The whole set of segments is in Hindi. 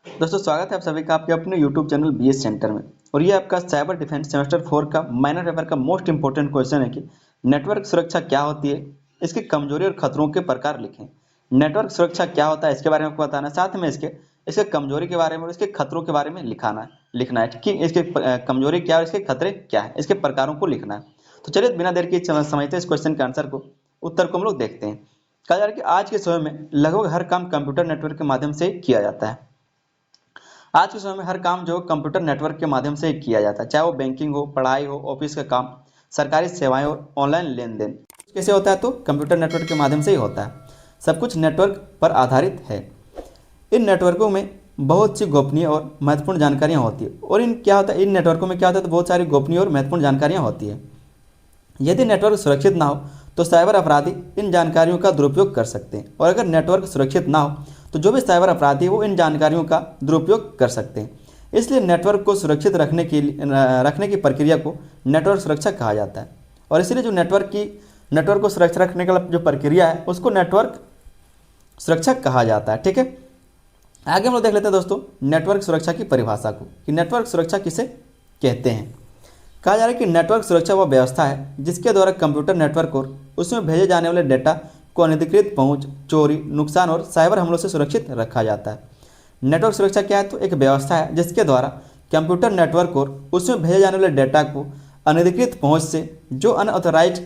दोस्तों स्वागत है आप सभी का आपके अपने YouTube चैनल BS सेंटर में। और ये आपका साइबर डिफेंस सेमेस्टर 4 का माइनर पेपर का मोस्ट इंपोर्टेंट क्वेश्चन है कि नेटवर्क सुरक्षा क्या होती है, इसकी कमजोरी और खतरों के प्रकार लिखें। नेटवर्क सुरक्षा क्या होता है इसके बारे में आपको बताना है, साथ में इसके इसके कमजोरी के बारे में और इसके खतरों के बारे में लिखना है कि इसके कमजोरी क्या है और इसके खतरे क्या है, इसके प्रकारों को लिखना है। तो चलिए बिना देर के समझते हैं इस क्वेश्चन के आंसर को, उत्तर को हम लोग देखते हैं। कहा जा रहा है कि आज के समय में लगभग हर काम कंप्यूटर नेटवर्क के माध्यम से किया जाता है। आज के समय में हर काम जो कंप्यूटर नेटवर्क के माध्यम से किया जाता है, चाहे वो बैंकिंग हो, पढ़ाई हो, ऑफिस का काम, सरकारी सेवाएं और ऑनलाइन लेन देन कैसे होता है तो कंप्यूटर नेटवर्क के माध्यम से ही होता है। सब कुछ नेटवर्क पर आधारित है। इन नेटवर्कों में बहुत सी गोपनीय और महत्वपूर्ण जानकारियाँ होती है और इन नेटवर्कों में क्या होता है तो बहुत सारी गोपनीय और महत्वपूर्ण जानकारियाँ होती है। यदि नेटवर्क सुरक्षित ना हो तो साइबर अपराधी इन जानकारियों का दुरुपयोग कर सकते हैं, और अगर नेटवर्क सुरक्षित ना हो तो जो भी साइबर अपराधी वो इन जानकारियों का दुरुपयोग कर सकते हैं। इसलिए नेटवर्क को सुरक्षित रखने की प्रक्रिया को नेटवर्क सुरक्षा कहा जाता है। और इसलिए जो नेटवर्क को सुरक्षित रखने का जो प्रक्रिया है उसको नेटवर्क सुरक्षा कहा जाता है। ठीक है, आगे हम लोग देख लेते हैं दोस्तों नेटवर्क सुरक्षा की परिभाषा को कि नेटवर्क सुरक्षा किसे कहते हैं। कहा जा रहा है कि नेटवर्क सुरक्षा वह व्यवस्था है जिसके द्वारा कंप्यूटर नेटवर्क और उसमें भेजे जाने वाले डेटा को अनधिकृत पहुंच, चोरी, नुकसान और साइबर हमलों से सुरक्षित रखा जाता है। नेटवर्क सुरक्षा क्या है तो एक व्यवस्था है जिसके द्वारा कंप्यूटर नेटवर्क और उसमें भेजे जाने वाले डेटा को अनधिकृत पहुंच से, जो अनऑथराइज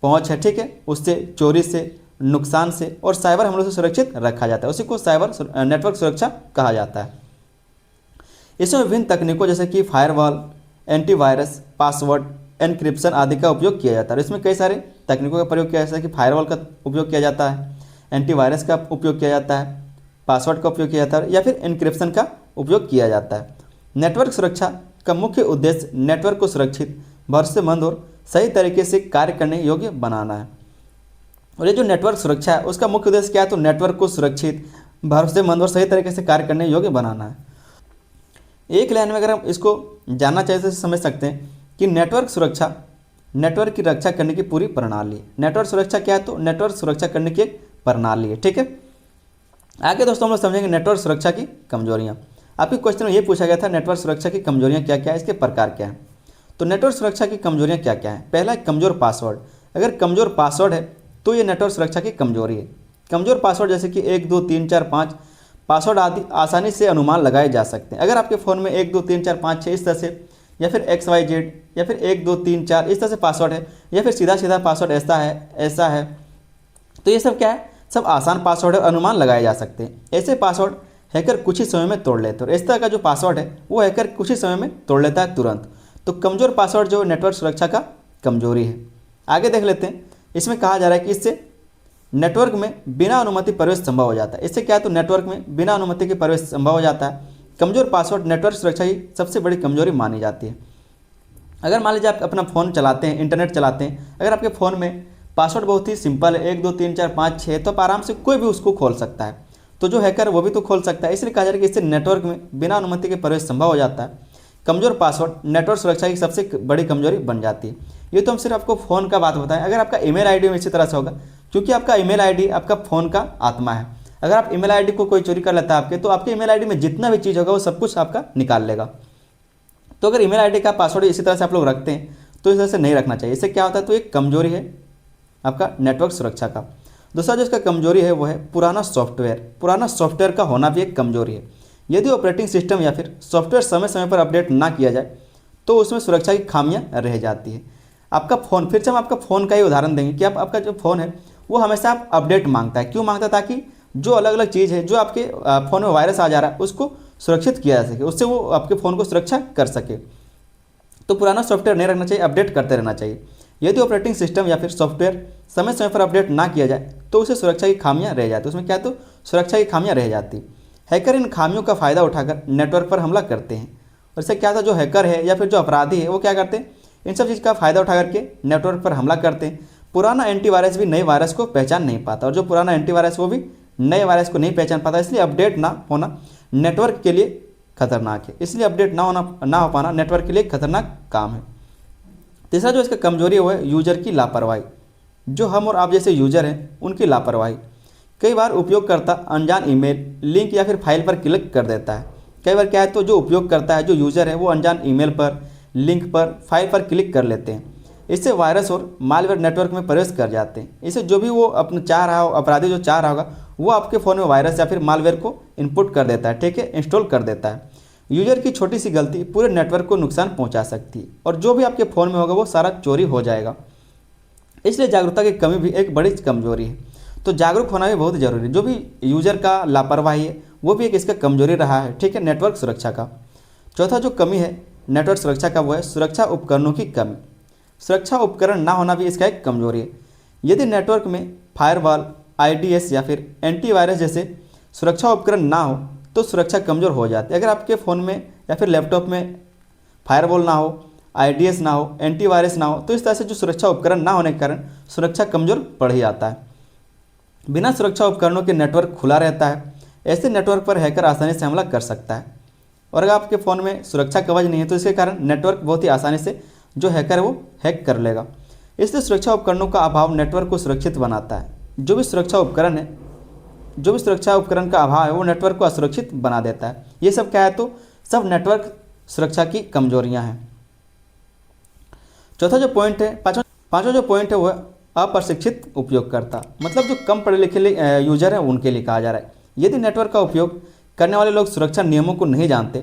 पहुंच है, ठीक है, उससे, चोरी से, नुकसान से और साइबर हमलों से सुरक्षित रखा जाता है। उसी को नेटवर्क सुरक्षा कहा जाता है। इसमें विभिन्न तकनीकों जैसे कि फायरवॉल, एंटीवायरस, पासवर्ड, एनक्रिप्शन आदि का उपयोग किया जाता है। इसमें कई सारे तकनीकों का प्रयोग किया जाता है कि फायरवॉल का उपयोग किया जाता है, एंटीवायरस का उपयोग किया जाता है, पासवर्ड का उपयोग किया जाता है या फिर एनक्रिप्शन का उपयोग किया जाता है। नेटवर्क सुरक्षा का मुख्य उद्देश्य नेटवर्क को सुरक्षित, भरोसेमंद और सही तरीके से कार्य करने योग्य बनाना है। और ये जो नेटवर्क सुरक्षा है उसका मुख्य उद्देश्य क्या है तो नेटवर्क को सुरक्षित, भरोसेमंद और सही तरीके से कार्य करने योग्य बनाना है। एक लाइन में अगर हम इसको जानना चाहिए तो समझ सकते हैं कि नेटवर्क सुरक्षा नेटवर्क की रक्षा करने की पूरी प्रणाली है। नेटवर्क सुरक्षा क्या है तो नेटवर्क सुरक्षा करने की एक प्रणाली है। ठीक है, आगे दोस्तों हम लोग समझेंगे नेटवर्क सुरक्षा की कमजोरियां। आपके क्वेश्चन में ये पूछा गया था नेटवर्क सुरक्षा की कमजोरियां क्या क्या है, इसके प्रकार क्या है। तो नेटवर्क सुरक्षा की कमजोरियां क्या क्या है। पहला है कमजोर पासवर्ड। अगर कमजोर पासवर्ड है तो ये नेटवर्क सुरक्षा की कमजोरी है। कमजोर पासवर्ड जैसे कि 1 2 3 4 5 पासवर्ड आदि आसानी से अनुमान लगाए जा सकते हैं। अगर आपके फ़ोन में 1 2 3 4 5 6 इस तरह से, या फिर XYZ, या फिर 1 2 3 4 इस तरह से पासवर्ड है, या फिर सीधा सीधा पासवर्ड ऐसा है, तो ये सब क्या है, सब आसान पासवर्ड है और अनुमान लगाए जा सकते हैं। ऐसे पासवर्ड हैकर कुछ ही समय में तोड़ लेते हैं और इस तरह का जो पासवर्ड है वो हैकर कुछ ही समय में तोड़ लेता है तुरंत। तो कमज़ोर पासवर्ड जो नेटवर्क सुरक्षा का कमजोरी है। आगे देख लेते हैं, इसमें कहा जा रहा है कि इससे नेटवर्क में बिना अनुमति प्रवेश संभव हो जाता है। इससे क्या है तो नेटवर्क में बिना अनुमति के प्रवेश संभव हो जाता है। कमजोर पासवर्ड नेटवर्क सुरक्षा की सबसे बड़ी कमजोरी मानी जाती है। अगर मान लीजिए आप अपना फ़ोन चलाते हैं, इंटरनेट चलाते हैं, अगर आपके फ़ोन में पासवर्ड बहुत ही सिंपल है 1 2 3 4 5 6, तो आप आराम से कोई भी उसको खोल सकता है। तो जो हैकर वो भी तो खोल सकता है। इसलिए कहा जा रहा है कि इससे नेटवर्क में बिना अनुमति के प्रवेश संभव हो जाता है। कमजोर पासवर्ड नेटवर्क सुरक्षा की सबसे बड़ी कमजोरी बन जाती है। ये तो हम सिर्फ आपको फ़ोन का बात बताएं। अगर आपका ईमेल आईडी में इसी तरह से होगा, क्योंकि आपका ईमेल आईडी आपका फ़ोन का आत्मा है। अगर आप ईमेल आईडी को कोई चोरी कर लेता है आपके, तो आपके ईमेल आईडी में जितना भी चीज़ होगा वो सब कुछ आपका निकाल लेगा। तो अगर ईमेल आईडी का पासवर्ड इसी तरह से आप लोग रखते हैं तो इस तरह से नहीं रखना चाहिए। इससे क्या होता है तो एक कमजोरी है आपका नेटवर्क सुरक्षा का। दूसरा जो इसका कमजोरी है वो है पुराना सॉफ्टवेयर। पुराना सॉफ्टवेयर का होना भी एक कमजोरी है। यदि ऑपरेटिंग सिस्टम या फिर सॉफ्टवेयर समय समय पर अपडेट ना किया जाए तो उसमें सुरक्षा की खामियां रह जाती है। आपका फ़ोन, फिर से हम आपका फ़ोन का ही उदाहरण देंगे कि आपका जो फ़ोन है वो हमेशा आप अपडेट मांगता है। क्यों मांगता है? ताकि जो अलग अलग चीज़ है जो आपके फ़ोन में वायरस आ जा रहा है उसको सुरक्षित किया जा सके, उससे वो आपके फ़ोन को सुरक्षा कर सके। तो पुराना सॉफ्टवेयर नहीं रखना चाहिए, अपडेट करते रहना चाहिए। यदि ऑपरेटिंग सिस्टम या फिर सॉफ्टवेयर समय समय पर अपडेट ना किया जाए तो उसे सुरक्षा की खामियां रह जाती है। उसमें क्या तो सुरक्षा की खामियां रह जाती। हैकर इन खामियों का फ़ायदा उठाकर नेटवर्क पर हमला करते हैं। और इससे क्या था, जो हैकर है या फिर जो अपराधी है वो क्या करते हैं, इन सब चीज़ का फ़ायदा उठा करके नेटवर्क पर हमला करते हैं। पुराना एंटीवायरस भी नए वायरस को पहचान नहीं पाता, और जो पुराना एंटीवायरस वो भी नए वायरस को नहीं पहचान पाता। इसलिए अपडेट ना होना नेटवर्क के लिए खतरनाक है। इसलिए अपडेट ना हो पाना नेटवर्क के लिए खतरनाक काम है। तीसरा जो इसका कमजोरी है वो है यूजर की लापरवाही। जो हम और आप जैसे यूजर हैं उनकी लापरवाही। कई बार उपयोगकर्ता अनजान ईमेल, लिंक या फिर फाइल पर क्लिक कर देता है। कई बार क्या है, तो जो उपयोगकर्ता है, जो यूज़र है, वो अनजान ईमेल पर, लिंक पर, फाइल पर क्लिक कर लेते हैं। इससे वायरस और मालवेयर नेटवर्क में प्रवेश कर जाते हैं। इससे जो भी वो अपना चाह रहा हो, अपराधी जो चाह रहा होगा, वो आपके फ़ोन में वायरस या फिर मालवेयर को इनपुट कर देता है, ठीक है, इंस्टॉल कर देता है। यूजर की छोटी सी गलती पूरे नेटवर्क को नुकसान पहुंचा सकती है और जो भी आपके फ़ोन में होगा वो सारा चोरी हो जाएगा। इसलिए जागरूकता की कमी भी एक बड़ी कमजोरी है। तो जागरूक होना भी बहुत जरूरी है। जो भी यूजर का लापरवाही है वो भी एक इसका कमजोरी रहा है, ठीक है, नेटवर्क सुरक्षा का। चौथा जो कमी है नेटवर्क सुरक्षा का, वो है सुरक्षा उपकरणों की कमी। सुरक्षा उपकरण ना होना भी इसका एक कमजोरी है। यदि नेटवर्क में फायरवॉल, आईडीएस या फिर एंटीवायरस जैसे सुरक्षा उपकरण ना हो तो सुरक्षा कमज़ोर हो जाती है। अगर आपके फ़ोन में या फिर लैपटॉप में फायरवॉल ना हो, आईडीएस ना हो, एंटीवायरस ना हो, तो इस तरह से जो सुरक्षा उपकरण ना होने के कारण सुरक्षा कमज़ोर पड़ ही जाता है। बिना सुरक्षा उपकरणों के नेटवर्क खुला रहता है। ऐसे नेटवर्क पर हैकर आसानी से हमला कर सकता है। और अगर आपके फ़ोन में सुरक्षा कवच नहीं है तो इसके कारण नेटवर्क बहुत ही आसानी से जो हैकर है वो हैक कर लेगा। इसलिए सुरक्षा उपकरणों का अभाव नेटवर्क को सुरक्षित बनाता है। जो भी सुरक्षा उपकरण का अभाव है वो नेटवर्क को असुरक्षित बना देता है। ये सब क्या है, तो सब नेटवर्क सुरक्षा की कमजोरियां हैं। चौथा जो पॉइंट है, पांचवा जो पॉइंट है वो है अप्रशिक्षित उपयोगकर्ता, मतलब जो कम पढ़े लिखे यूजर हैं उनके लिए कहा जा रहा है। यदि नेटवर्क का उपयोग करने वाले लोग सुरक्षा नियमों को नहीं जानते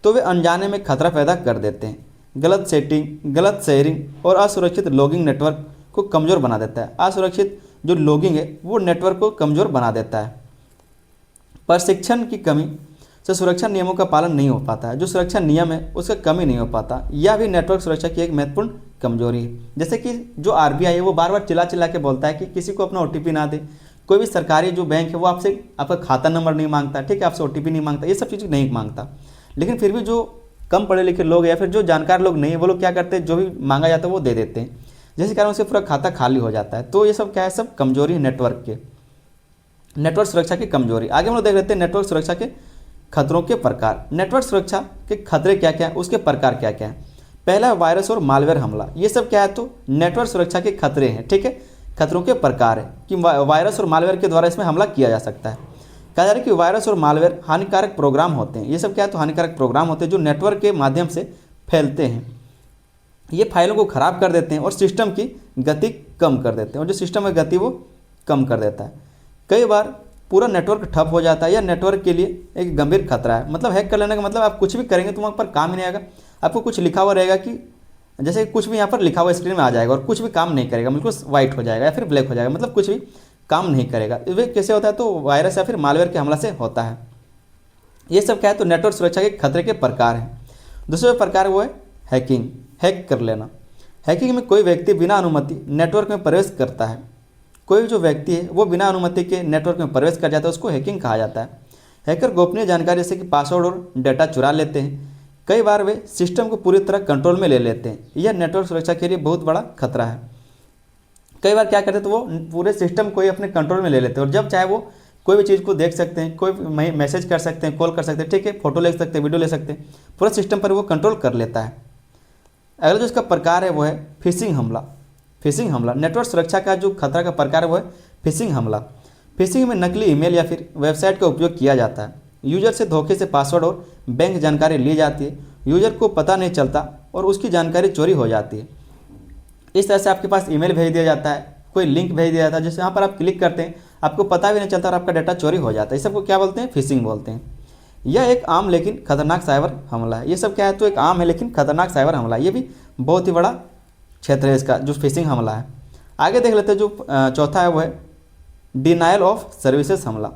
तो वे अनजाने में खतरा पैदा कर देते हैं। गलत सेटिंग, गलत शेयरिंग और असुरक्षित लॉगिंग नेटवर्क को कमज़ोर बना देता है। असुरक्षित जो लॉगिंग है वो नेटवर्क को कमज़ोर बना देता है। प्रशिक्षण की कमी से सुरक्षा नियमों का पालन नहीं हो पाता है। जो सुरक्षा नियम है उसका कमी नहीं हो पाता, यह भी नेटवर्क सुरक्षा की एक महत्वपूर्ण कमजोरी है। जैसे कि जो आरबीआई है वो बार बार चिल्ला चिल्ला के बोलता है कि किसी को अपना ओटीपी ना दे। कोई भी सरकारी जो बैंक है वो आपसे आपका खाता नंबर नहीं मांगता, ठीक है, आपसे ओटीपी नहीं मांगता, ये सब चीज़ नहीं मांगता। लेकिन फिर भी जो कम पढ़े लिखे लोग या फिर जो जानकार लोग नहीं है वो लोग क्या करते हैं, जो भी मांगा जाता है वो दे देते हैं, जिसके कारण उससे पूरा खाता खाली हो जाता है। तो ये सब क्या है, सब कमजोरी है नेटवर्क के, नेटवर्क सुरक्षा की कमजोरी। आगे हम लोग देख लेते हैं नेटवर्क सुरक्षा के खतरों के प्रकार। नेटवर्क सुरक्षा के खतरे क्या क्या है, उसके प्रकार क्या क्या है। पहला है वायरस और मालवेयर हमला। ये सब क्या है, तो नेटवर्क सुरक्षा के खतरे हैं, ठीक है, खतरों के प्रकार है कि वायरस और मालवेयर के द्वारा इसमें हमला किया जा सकता है। कहा जा रहा है कि वायरस और मालवेयर हानिकारक प्रोग्राम होते हैं। ये सब क्या है, तो हानिकारक प्रोग्राम होते हैं जो नेटवर्क के माध्यम से फैलते हैं। ये फाइलों को ख़राब कर देते हैं और सिस्टम की गति कम कर देते हैं, और जो सिस्टम की गति वो कम कर देता है। कई बार पूरा नेटवर्क ठप हो जाता है। यह नेटवर्क के लिए एक गंभीर खतरा है। मतलब हैक कर लेने का मतलब आप कुछ भी करेंगे तो वहाँ पर काम ही नहीं आएगा। आपको कुछ लिखा हुआ रहेगा कि जैसे कुछ भी यहाँ पर लिखा हुआ स्क्रीन में आ जाएगा और कुछ भी काम नहीं करेगा, बिल्कुल वाइट हो जाएगा या फिर ब्लैक हो जाएगा, मतलब कुछ भी काम नहीं करेगा। वे कैसे होता है, तो वायरस या फिर मालवेयर के हमला से होता है। ये सब क्या है, तो नेटवर्क सुरक्षा के खतरे के प्रकार हैं। दूसरा प्रकार वो है हैकिंग, हैक कर लेना। हैकिंग में कोई व्यक्ति बिना अनुमति नेटवर्क में प्रवेश करता है। कोई जो व्यक्ति है वो बिना अनुमति के नेटवर्क में प्रवेश कर जाता है, उसको हैकिंग कहा जाता है। हैकर गोपनीय जानकारी जैसे कि पासवर्ड और डेटा चुरा लेते हैं। कई बार वे सिस्टम को पूरी तरह कंट्रोल में ले लेते हैं। यह नेटवर्क सुरक्षा के लिए बहुत बड़ा खतरा है। कई बार क्या करते हैं, तो वो पूरे सिस्टम को ही अपने कंट्रोल में ले लेते हैं और जब चाहे वो कोई भी चीज़ को देख सकते हैं, कोई मैसेज कर सकते हैं, कॉल कर सकते हैं, ठीक है, फोटो ले सकते हैं, वीडियो ले सकते हैं, पूरा सिस्टम पर वो कंट्रोल कर लेता है। अगला जो इसका प्रकार है वो है फिशिंग हमला। फिशिंग हमला नेटवर्क सुरक्षा का जो खतरा का प्रकार है वो है फिशिंग हमला। फिशिंग में नकली ईमेल या फिर वेबसाइट का उपयोग किया जाता है। यूजर से धोखे से पासवर्ड और बैंक जानकारी ली जाती है। यूजर को पता नहीं चलता और उसकी जानकारी चोरी हो जाती है। इस तरह से आपके पास ईमेल भेज दिया जाता है, कोई लिंक भेज दिया जाता है, जिस यहाँ पर आप क्लिक करते हैं आपको पता भी नहीं चलता और आपका डाटा चोरी हो जाता है। इस सबको क्या बोलते हैं, फिशिंग बोलते हैं। यह एक आम लेकिन खतरनाक साइबर हमला है। ये सब क्या है, तो एक आम है लेकिन खतरनाक साइबर हमला है। ये भी बहुत ही बड़ा क्षेत्र है इसका, जो फिशिंग हमला है। आगे देख लेते हैं जो चौथा है वो है डिनायल ऑफ सर्विसेज हमला।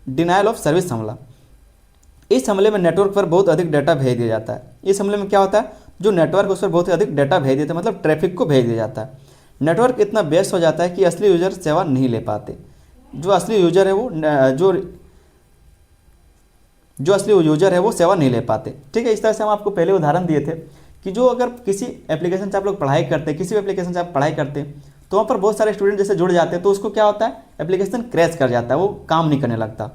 डिनायल ऑफ सर्विस हमला। इस हमले में नेटवर्क पर बहुत अधिक डाटा भेज दिया जाता है। इस हमले में क्या होता है, जो नेटवर्क उस पर बहुत ही अधिक डाटा भेज देता है, मतलब ट्रैफिक को भेज दिया जाता है। नेटवर्क इतना व्यस्त हो जाता है कि असली यूजर सेवा नहीं ले पाते। जो असली यूजर है वो जो असली यूजर है वो सेवा नहीं ले पाते, ठीक है। इस तरह से हम आपको पहले उदाहरण दिए थे कि जो अगर किसी एप्लीकेशन से आप लोग पढ़ाई करते हैं, किसी भी एप्लीकेशन से आप पढ़ाई करते हैं तो वहाँ पर बहुत सारे स्टूडेंट जैसे जुड़ जाते हैं तो उसको क्या होता है, एप्लीकेशन क्रैश कर जाता है, वो काम नहीं करने लगता।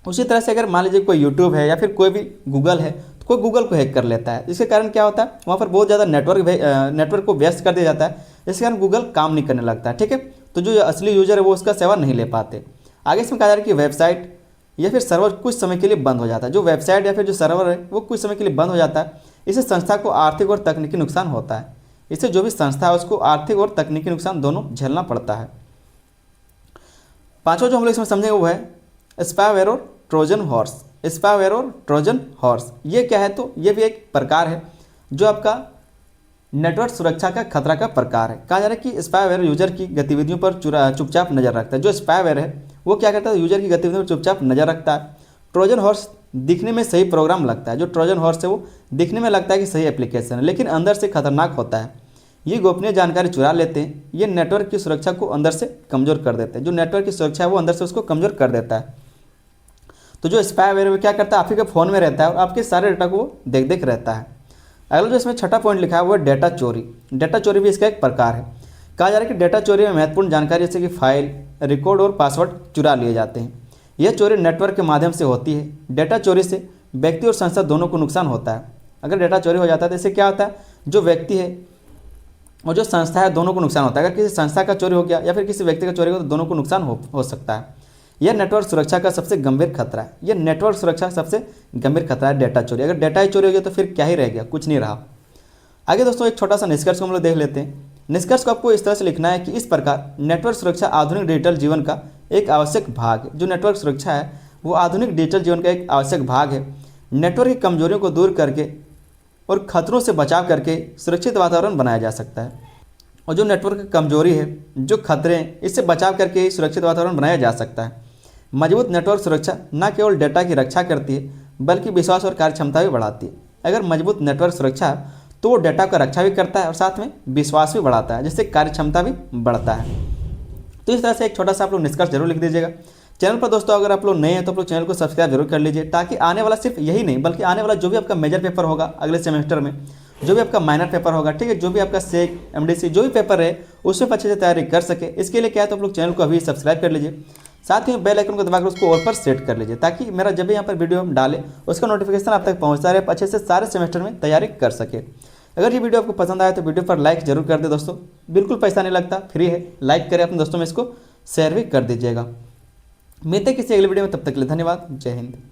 उसी तरह से अगर मान लीजिए कोई यूट्यूब है या फिर कोई भी गूगल है, तो कोई गूगल को हैक कर लेता है। इसके कारण क्या होता है, वहाँ पर बहुत ज़्यादा नेटवर्क को व्यस्त कर दिया जाता है, जिसके कारण गूगल काम नहीं करने लगता है, ठीक है। तो जो असली यूजर है वो उसका सेवा नहीं ले पाते। आगे इसमें कहा जा रहा है कि वेबसाइट या फिर सर्वर कुछ समय के लिए बंद हो जाता है। जो वेबसाइट या फिर जो सर्वर है वो कुछ समय के लिए बंद हो जाता है। इससे संस्था को आर्थिक और तकनीकी नुकसान होता है। इससे जो भी संस्था है उसको आर्थिक और तकनीकी नुकसान दोनों झेलना पड़ता है। पांचवा जो हम लोग इसमें समझेंगे वो है स्पाईवेयर और ट्रोजन हॉर्स। स्पाईवेयर और ट्रोजन हॉर्स ये क्या है, तो ये भी एक प्रकार है जो आपका नेटवर्क सुरक्षा का खतरा का प्रकार है। कहा जा रहा है कि स्पाईवेयर यूजर की गतिविधियों पर चुपचाप नजर रखता है। जो स्पाईवेयर है वो क्या करता है, यूजर की गतिविधियों पर चुपचाप नजर रखता है। ट्रोजन हॉर्स दिखने में सही प्रोग्राम लगता है। जो ट्रोजन हॉर्स है वो दिखने में लगता है कि सही एप्लीकेशन है, लेकिन अंदर से खतरनाक होता है। ये गोपनीय जानकारी चुरा लेते हैं। ये नेटवर्क की सुरक्षा को अंदर से कमजोर कर देते हैं। जो नेटवर्क की सुरक्षा है वो अंदर से उसको कमजोर कर देता है। तो जो स्पाईवेयर वो क्या करता है, आप ही के फ़ोन में रहता है और आपके सारे डेटा को वो देख रहता है। अगला जो इसमें छठा पॉइंट लिखा है वो है डेटा चोरी। डेटा चोरी भी इसका एक प्रकार है। कहा जा रहा है कि डेटा चोरी में महत्वपूर्ण जानकारी जैसे कि फाइल, रिकॉर्ड और पासवर्ड चुरा लिए जाते हैं। यह चोरी नेटवर्क के माध्यम से होती है। डेटा चोरी से व्यक्ति और संस्था दोनों को नुकसान होता है। अगर डेटा चोरी हो जाता है तो इससे क्या होता है, जो व्यक्ति है और जो संस्था है दोनों को नुकसान होता है। अगर किसी संस्था का चोरी हो गया या फिर किसी व्यक्ति का चोरी हो तो दोनों को नुकसान हो सकता है। यह नेटवर्क सुरक्षा का सबसे गंभीर खतरा है। यह नेटवर्क सुरक्षा सबसे गंभीर खतरा है डेटा चोरी। अगर डेटा ही चोरी हो गया तो फिर क्या ही रह गया, कुछ नहीं रहा। आगे दोस्तों एक छोटा सा निष्कर्ष को हम लोग देख लेते हैं। निष्कर्ष को आपको इस तरह से लिखना है कि इस प्रकार नेटवर्क सुरक्षा आधुनिक डिजिटल जीवन का एक आवश्यक भाग है। जो नेटवर्क सुरक्षा है वो आधुनिक डिजिटल जीवन का एक आवश्यक भाग है। नेटवर्क की कमजोरियों को दूर करके और खतरों से बचाव करके सुरक्षित वातावरण बनाया जा सकता है। और जो नेटवर्क की कमजोरी है, जो खतरे हैं, इससे बचाव करके सुरक्षित वातावरण बनाया जा सकता है। मजबूत नेटवर्क सुरक्षा न केवल डेटा की रक्षा करती है बल्कि विश्वास और कार्यक्षमता भी बढ़ाती है। अगर मजबूत नेटवर्क सुरक्षा है तो वो डेटा का रक्षा भी करता है और साथ में विश्वास भी बढ़ाता है, जिससे कार्यक्षमता भी बढ़ता है। तो इस तरह से एक छोटा सा आप लोग निष्कर्ष जरूर लिख दीजिएगा। चैनल पर दोस्तों अगर आप लोग नए हैं तो आप लोग चैनल को सब्सक्राइब जरूर कर लीजिए, ताकि आने वाला सिर्फ यही नहीं बल्कि आने वाला जो भी आपका मेजर पेपर होगा अगले सेमेस्टर में, जो भी आपका माइनर पेपर होगा, ठीक है, जो भी आपका सेक, एमडीसी जो भी पेपर है उसमें अच्छे से तैयारी कर सके। इसके लिए क्या है तो आप लोग चैनल को अभी सब्सक्राइब कर लीजिए, साथ ही बेल आइकन को दबाकर उसको ऑल पर सेट कर लीजिए, ताकि मेरा जब भी यहाँ पर वीडियो हम डालें उसका नोटिफिकेशन आप तक पहुँचता रहे, अच्छे से सारे सेमेस्टर में तैयारी कर सके। अगर ये वीडियो आपको पसंद आए तो वीडियो पर लाइक जरूर कर दे दोस्तों, बिल्कुल पैसा नहीं लगता, फ्री है। लाइक करें अपने दोस्तों में, इसको शेयर भी कर दीजिएगा। मिलते हैं किसी अगले वीडियो में, तब तक के लिए धन्यवाद। जय हिंद।